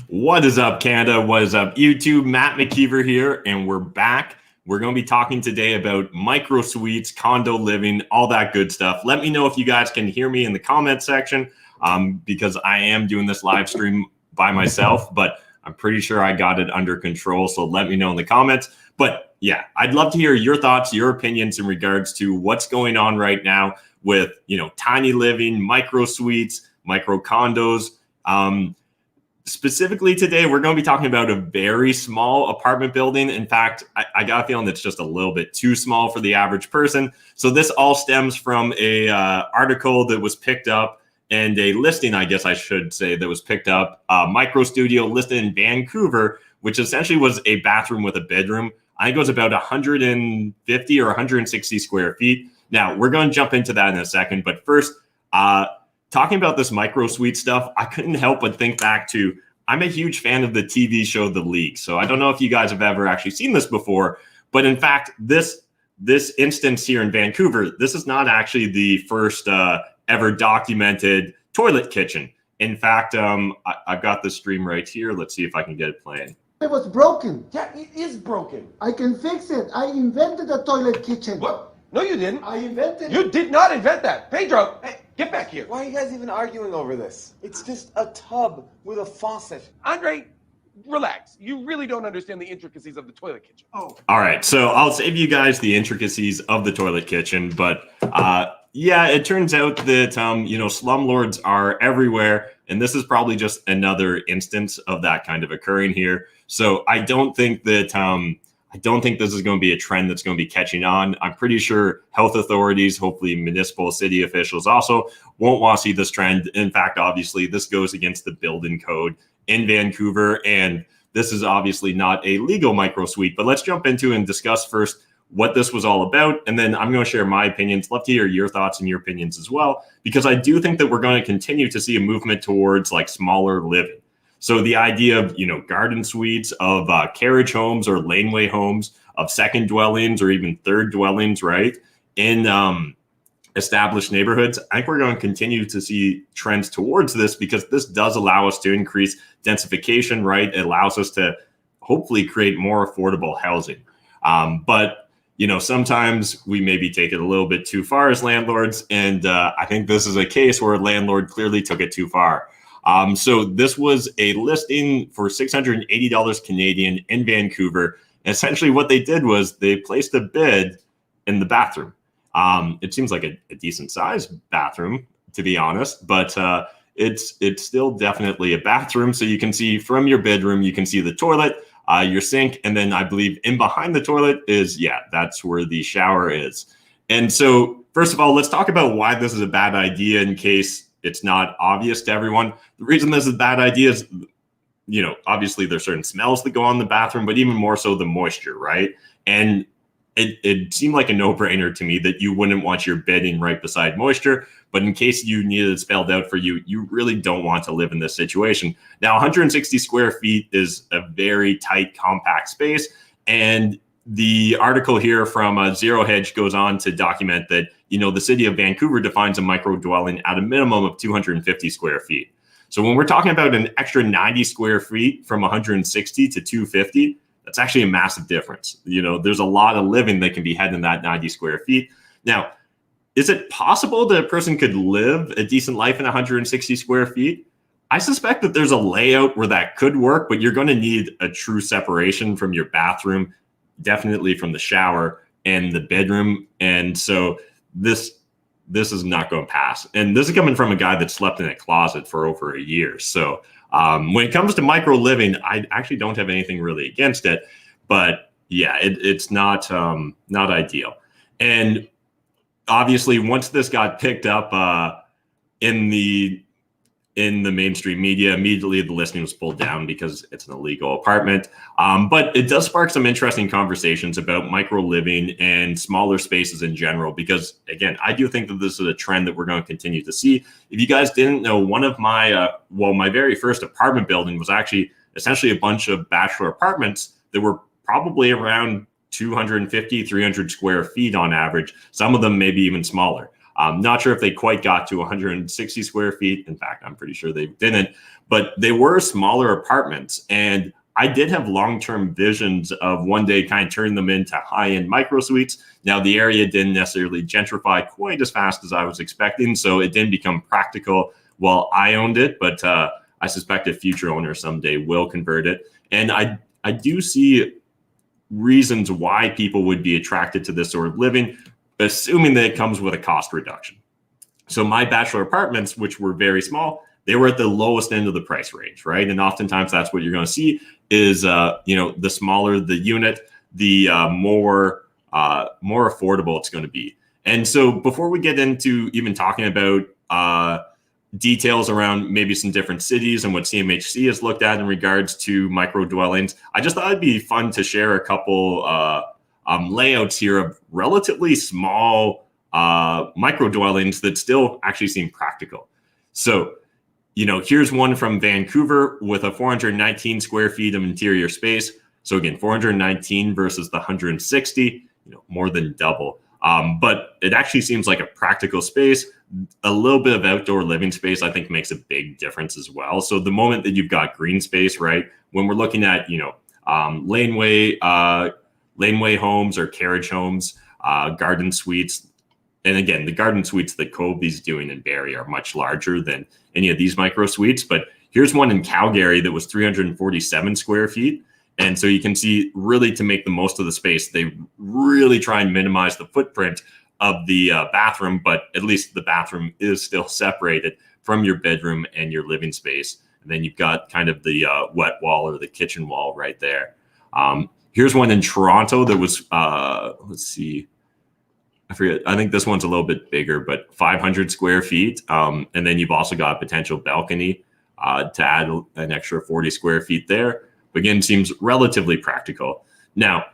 What is up, Canada? What is up, YouTube? Matt McKeever here, and we're back. We're going to be talking today about micro suites, condo living, all that good stuff. Let me know if you guys can hear me in the comment section, because I am doing this live stream by myself, but I'm pretty sure I got it under control. So let me know in the comments. But yeah, I'd love to hear your thoughts, your opinions in regards to what's going on right now with, tiny living, micro suites, micro condos. Specifically today, we're going to be talking about a very small apartment building. In fact, I got a feeling that's just a little bit too small for the average person. So this all stems from a article that was picked up and a listing, I guess I should say, that was picked up. Micro studio listed in Vancouver, which essentially was a bathroom with a bedroom. I think it was about 150 or 160 square feet. Now, we're going to jump into that in a second. But first, talking about this micro suite stuff, I couldn't help but think back to, I'm a huge fan of the TV show The League. So I don't know if you guys have ever actually seen this before, but in fact, this instance here in Vancouver, this is not actually the first ever documented toilet kitchen. In fact, I've got the stream right here. Let's see if I can get it playing. It was broken. Yeah, it is broken. I can fix it. I invented a toilet kitchen. What? No, you didn't. I invented You did not invent that. Pedro, hey, get back here. Why are you guys even arguing over this? It's just a tub with a faucet. Andre, relax. You really don't understand the intricacies of the toilet kitchen. Oh. All right, so I'll save you guys the intricacies of the toilet kitchen, but yeah, it turns out that slumlords are everywhere, and this is probably just another instance of that kind of occurring here. So I don't think that this is going to be a trend that's going to be catching on. I'm pretty sure health authorities, hopefully municipal city officials also won't want to see this trend. In fact, obviously, this goes against the building code in Vancouver, and this is obviously not a legal micro suite. But let's jump into and discuss first what this was all about, and then I'm going to share my opinions. Love to hear your thoughts and your opinions as well, because I do think that we're going to continue to see a movement towards like smaller living. So the idea of, garden suites, of carriage homes or laneway homes, of second dwellings or even third dwellings, right, in established neighborhoods, I think we're going to continue to see trends towards this, because this does allow us to increase densification, right? It allows us to hopefully create more affordable housing. But sometimes we maybe take it a little bit too far as landlords, and I think this is a case where a landlord clearly took it too far. So this was a listing for $680 Canadian in Vancouver. And essentially what they did was they placed a bid in the bathroom. It seems like a decent sized bathroom, to be honest, but it's still definitely a bathroom. So you can see from your bedroom, you can see the toilet, your sink, and then I believe in behind the toilet is, that's where the shower is. And so first of all, let's talk about why this is a bad idea in case it's not obvious to everyone. The reason this is a bad idea is, obviously there's certain smells that go on in the bathroom, but even more so the moisture, right? And it seemed like a no-brainer to me that you wouldn't want your bedding right beside moisture, but in case you needed it spelled out for you, you really don't want to live in this situation. Now, 160 square feet is a very tight, compact space, and the article here from Zero Hedge goes on to document that, the city of Vancouver defines a micro dwelling at a minimum of 250 square feet. So when we're talking about an extra 90 square feet from 160 to 250, that's actually a massive difference. There's a lot of living that can be had in that 90 square feet. Now, is it possible that a person could live a decent life in 160 square feet? I suspect that there's a layout where that could work, but you're going to need a true separation from your bathroom, definitely from the shower and the bedroom. And so this is not going to pass. And this is coming from a guy that slept in a closet for over a year. So when it comes to micro living, I actually don't have anything really against it, but yeah, it's not ideal. And obviously once this got picked up in the mainstream media, immediately the listing was pulled down because it's an illegal apartment. But it does spark some interesting conversations about micro living and smaller spaces in general, because again, I do think that this is a trend that we're going to continue to see. If you guys didn't know, one of my, my very first apartment building was actually essentially a bunch of bachelor apartments that were probably around 250, 300 square feet on average. Some of them maybe even smaller. I'm not sure if they quite got to 160 square feet. In fact, I'm pretty sure they didn't, but they were smaller apartments. And I did have long-term visions of one day kind of turning them into high-end micro suites. Now, the area didn't necessarily gentrify quite as fast as I was expecting, so it didn't become practical while I owned it, but I suspect a future owner someday will convert it. And I do see reasons why people would be attracted to this sort of living, assuming that it comes with a cost reduction. So my bachelor apartments, which were very small, they were at the lowest end of the price range, right? And oftentimes that's what you're going to see is, the smaller the unit, the more affordable it's going to be. And so before we get into even talking about details around maybe some different cities and what CMHC has looked at in regards to micro dwellings, I just thought it'd be fun to share a couple layouts here of relatively small micro dwellings that still actually seem practical. So, here's one from Vancouver with a 419 square feet of interior space. So again, 419 versus the 160, more than double. But it actually seems like a practical space. A little bit of outdoor living space, I think, makes a big difference as well. So the moment that you've got green space, right, when we're looking at, laneway homes or carriage homes, garden suites, and again, the garden suites that Colby's doing in Barrie are much larger than any of these micro suites. But here's one in Calgary that was 347 square feet. And so you can see, really, to make the most of the space, they really try and minimize the footprint of the bathroom, but at least the bathroom is still separated from your bedroom and your living space. And then you've got kind of the wet wall or the kitchen wall right there. Here's one in Toronto that was, let's see, I forget. I think this one's a little bit bigger, but 500 square feet. And then you've also got a potential balcony to add an extra 40 square feet there. Again, seems relatively practical. Now,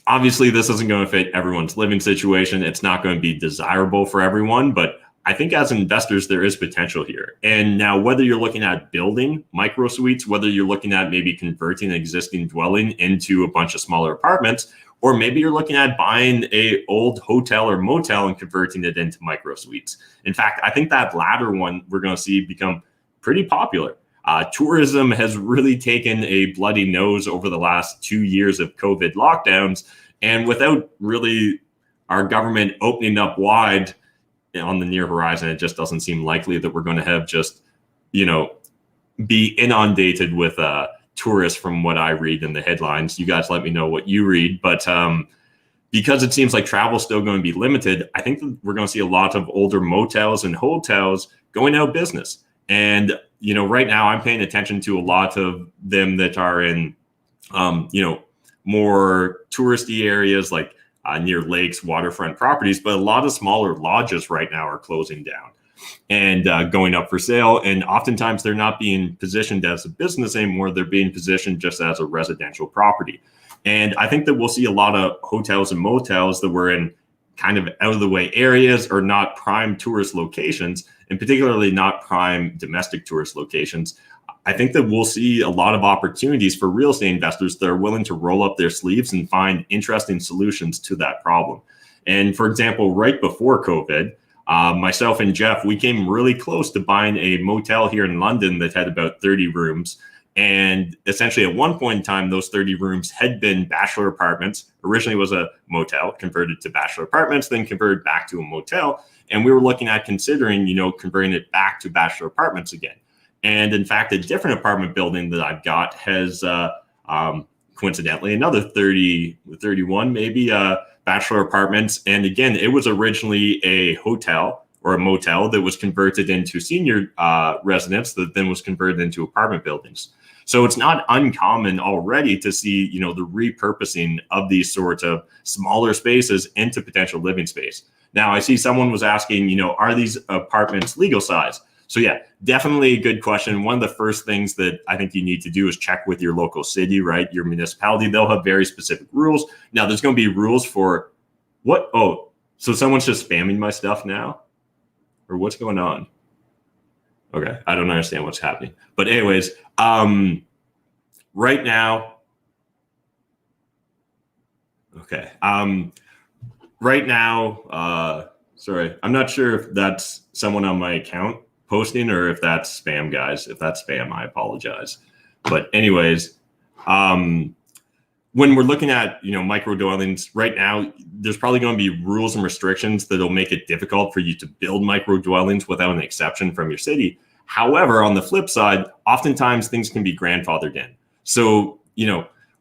obviously, this isn't going to fit everyone's living situation. It's not going to be desirable for everyone, but I think as investors, there is potential here. And now, whether you're looking at building micro suites, whether you're looking at maybe converting an existing dwelling into a bunch of smaller apartments, or maybe you're looking at buying a old hotel or motel and converting it into micro suites. In fact, I think that latter one we're going to see become pretty popular. Tourism has really taken a bloody nose over the last 2 years of COVID lockdowns. And without really our government opening up wide on the near horizon, it just doesn't seem likely that we're going to have just, be inundated with tourists from what I read in the headlines. You guys let me know what you read. But because it seems like travel is still going to be limited, I think that we're going to see a lot of older motels and hotels going out of business. And right now I'm paying attention to a lot of them that are in, more touristy areas like near lakes, waterfront properties, but a lot of smaller lodges right now are closing down and going up for sale. And oftentimes they're not being positioned as a business anymore. They're being positioned just as a residential property. And I think that we'll see a lot of hotels and motels that were in kind of out of the way areas or not prime tourist locations, and particularly not prime domestic tourist locations. I think that we'll see a lot of opportunities for real estate investors that are willing to roll up their sleeves and find interesting solutions to that problem. And for example, right before COVID, myself and Jeff, we came really close to buying a motel here in London that had about 30 rooms. And essentially at one point in time, those 30 rooms had been bachelor apartments. Originally was a motel, converted to bachelor apartments, then converted back to a motel. And we were looking at considering, converting it back to bachelor apartments again. And in fact, a different apartment building that I've got has coincidentally another 31 maybe bachelor apartments. And again, it was originally a hotel or a motel that was converted into senior residence that then was converted into apartment buildings. So it's not uncommon already to see, the repurposing of these sorts of smaller spaces into potential living space. Now, I see someone was asking, are these apartments legal size? So yeah, definitely a good question. One of the first things that I think you need to do is check with your local city, right? Your municipality. They'll have very specific rules. Now, there's going to be rules for what? Oh, so someone's just spamming my stuff now? Or what's going on? Okay, I don't understand what's happening. But anyways, right now, Sorry, I'm not sure if that's someone on my account posting or if that's spam, guys. If that's spam, I apologize. But anyways, when we're looking at, micro dwellings right now, there's probably going to be rules and restrictions that'll make it difficult for you to build micro dwellings without an exception from your city. However, on the flip side, oftentimes things can be grandfathered in. So,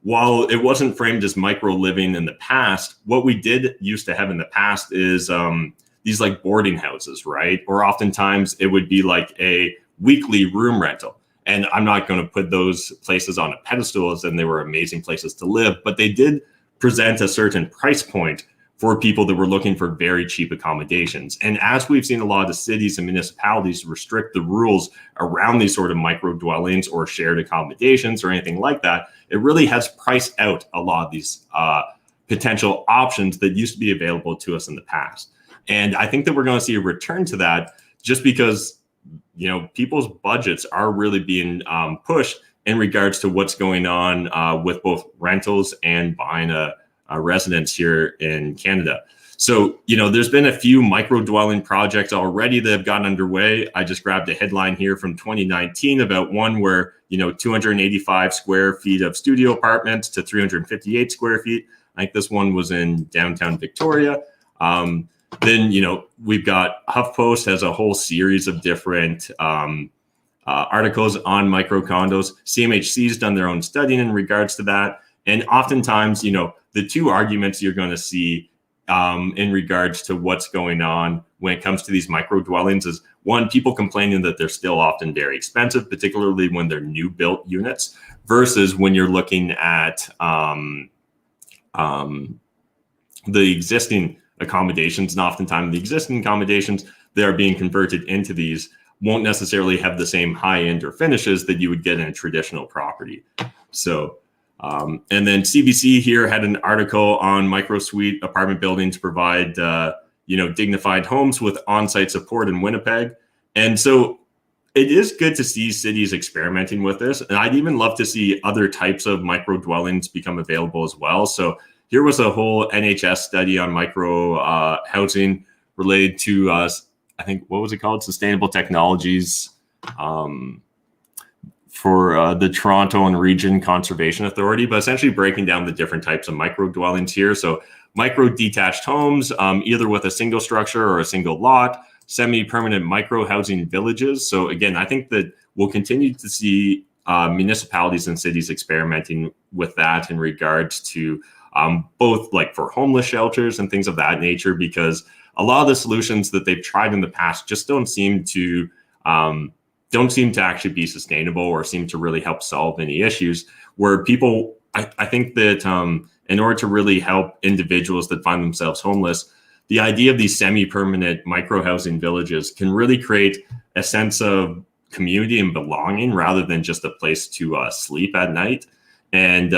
while it wasn't framed as micro living in the past, what we did used to have in the past is these like boarding houses, right? Or oftentimes it would be like a weekly room rental. And I'm not going to put those places on a pedestal as in they were amazing places to live, but they did present a certain price point for people that were looking for very cheap accommodations. And as we've seen a lot of the cities and municipalities restrict the rules around these sort of micro dwellings or shared accommodations or anything like that, it really has priced out a lot of these potential options that used to be available to us in the past. And I think that we're going to see a return to that just because, people's budgets are really being pushed in regards to what's going on with both rentals and buying a residence here in Canada. So, there's been a few micro dwelling projects already that have gotten underway. I just grabbed a headline here from 2019 about one where, 285 square feet of studio apartments to 358 square feet. I think this one was in downtown Victoria. Then, we've got HuffPost has a whole series of different articles on micro condos. CMHC's done their own studying in regards to that. And oftentimes, the two arguments you're going to see in regards to what's going on when it comes to these micro dwellings is one, people complaining that they're still often very expensive, particularly when they're new built units, versus when you're looking at the existing accommodations. And oftentimes the existing accommodations that are being converted into these won't necessarily have the same high end or finishes that you would get in a traditional property. So and then CBC here had an article on micro suite apartment buildings provide, dignified homes with on-site support in Winnipeg. And so it is good to see cities experimenting with this. And I'd even love to see other types of micro dwellings become available as well. So here was a whole NHS study on micro housing related to, I think, what was it called? Sustainable Technologies. For the Toronto and Region Conservation Authority, but essentially breaking down the different types of micro dwellings here. So micro detached homes, either with a single structure or a single lot, semi-permanent micro housing villages. So again, I think that we'll continue to see municipalities and cities experimenting with that in regards to both like for homeless shelters and things of that nature, because a lot of the solutions that they've tried in the past just don't seem to actually be sustainable or seem to really help solve any issues where people, I think that in order to really help individuals that find themselves homeless, the idea of these semi-permanent micro-housing villages can really create a sense of community and belonging rather than just a place to sleep at night. And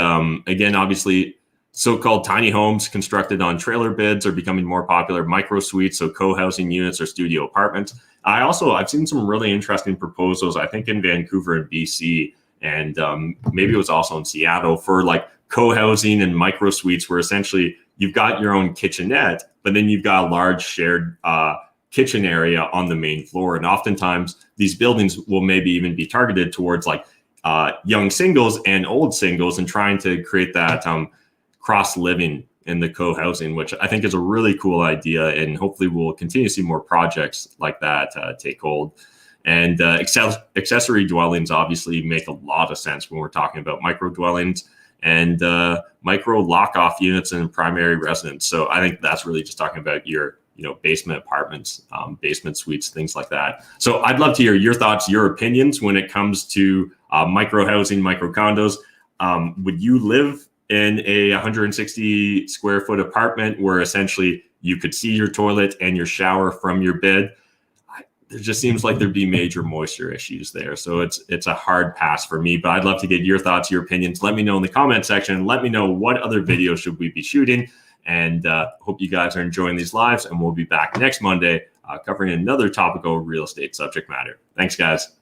again, obviously, so-called tiny homes constructed on trailer beds are becoming more popular. Micro suites, so co-housing units or studio apartments. I've seen some really interesting proposals, I think in Vancouver and BC, and maybe it was also in Seattle for like co-housing and micro suites where essentially you've got your own kitchenette, but then you've got a large shared kitchen area on the main floor. And oftentimes these buildings will maybe even be targeted towards like young singles and old singles and trying to create that cross living in the co-housing, which I think is a really cool idea. And hopefully we'll continue to see more projects like that take hold. And accessory dwellings obviously make a lot of sense when we're talking about micro dwellings and micro lock-off units in primary residence. So I think that's really just talking about your basement apartments, basement suites, things like that. So I'd love to hear your thoughts, your opinions when it comes to micro housing, micro condos. Would you live in a 160 square foot apartment where essentially you could see your toilet and your shower from your bed? It just seems like there'd be major moisture issues there. So it's a hard pass for me, but I'd love to get your thoughts, your opinions. Let me know in the comment section. Let me know what other videos should we be shooting. And hope you guys are enjoying these lives. And we'll be back next Monday covering another topical real estate subject matter. Thanks, guys.